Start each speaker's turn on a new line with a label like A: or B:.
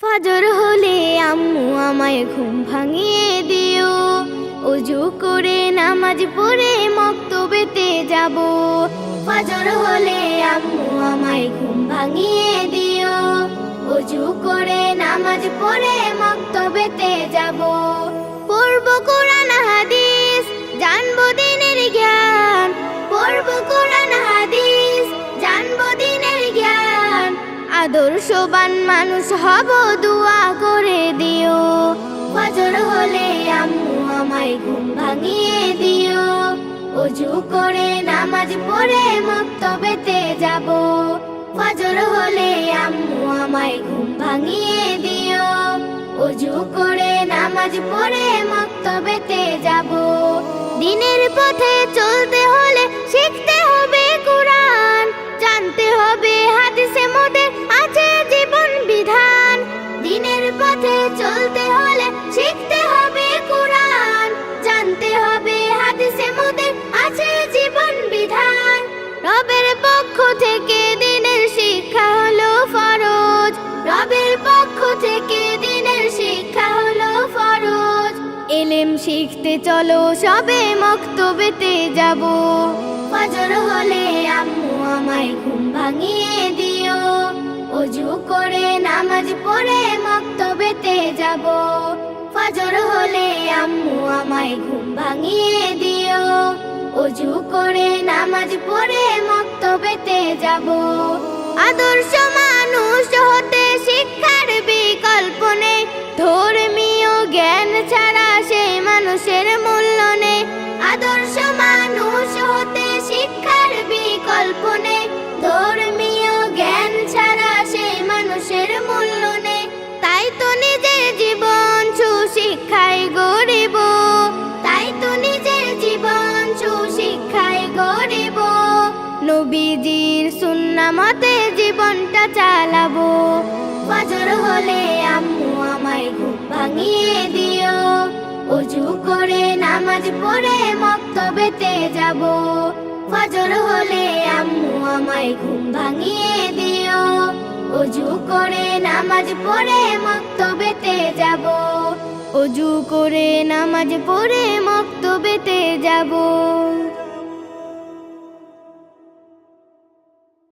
A: ফজর হলে আম্মু আমায় ঘুম ভাঙিয়ে দিও, ওযু করে নামাজ পড়ে মক্তবেতে যাব। ফজর হলে আম্মু আমায় ঘুম ভাঙিয়ে দিও, ওযু করে নামাজ পড়ে মক্তবেতে যাব। পড়ব কোরআন হাদিস, জানবো দিনের জ্ঞান। পড়ব কোরআন হাদিস, জানবো দিনের জ্ঞান। আদর্শবান মানুষ হব, দোয়া করে দিও। ফজর হলে আম্মু আমায় ঘুম ভাঙিয়ে দিও, ওযু করে নামাজ পড়ে মক্তবেতে যাব। ফজর হলে আম্মু আমায় ঘুম ভাঙিয়ে দিও, ওযু করে নামাজ পড়ে মক্তবেতে যাব। দিনের পথে চলতে হলে শিখতে হবে কোরআন, জানতে হবে হাদিসে মোদের আছে জীবন বিধান। দিনের পথে চলতে হলে শিখতে হবে কোরআন, জানতে হবে হাদিসে মোদের আছে জীবন বিধান। রবের পক্ষ থেকে দিনের শিক্ষা হলো ফরজ, রবের পক্ষ থেকে দিনের শিক্ষা হলো ফরজ। ইলম শিখতে চলো সবে মক্তবেতে যাব। ফজর হলে আম্মু আমায় ঘুম ভাঙিয়ে দিও, ওযু করে নামাজ পড়ে মক্তবেতে যাব। ফজর হলে আম্মু আমায় ঘুম ভাঙিয়ে দিও, ওযু করে নামাজ পড়ে মক্তবেতে যাব। আদর্শ মানুষ হতে শিক্ষার বিকল্প নেই, ধর্মীয় জ্ঞান ছাড়া সেই মানুষের মূল্য নেই। আদর্শ মানুষ হতে শিক্ষার বিকল্প নেই, ধর্মীয় জ্ঞান ছাড়া সেই মানুষের মূল্য নেই। তাই তো নিজের জীবন সুশিক্ষায় গড়িব, তাই তো নিজের জীবন সুশিক্ষায় গড়িব। নবীজির সুন্নাহ মতে জীবনটা চালাবো। ফজর হলে আম্মু আমায় ঘুম ভাঙিয়ে দিও, ওযু করে নামাজ পড়ে মক্তবেতে যাব। ফজর হলে আম্মু আমায় ঘুম ভাঙিয়ে দিও, ওযু করে নামাজ পড়ে মক্তবেতে যাব। ওযু করে নামাজ পড়ে মক্তবেতে যাব।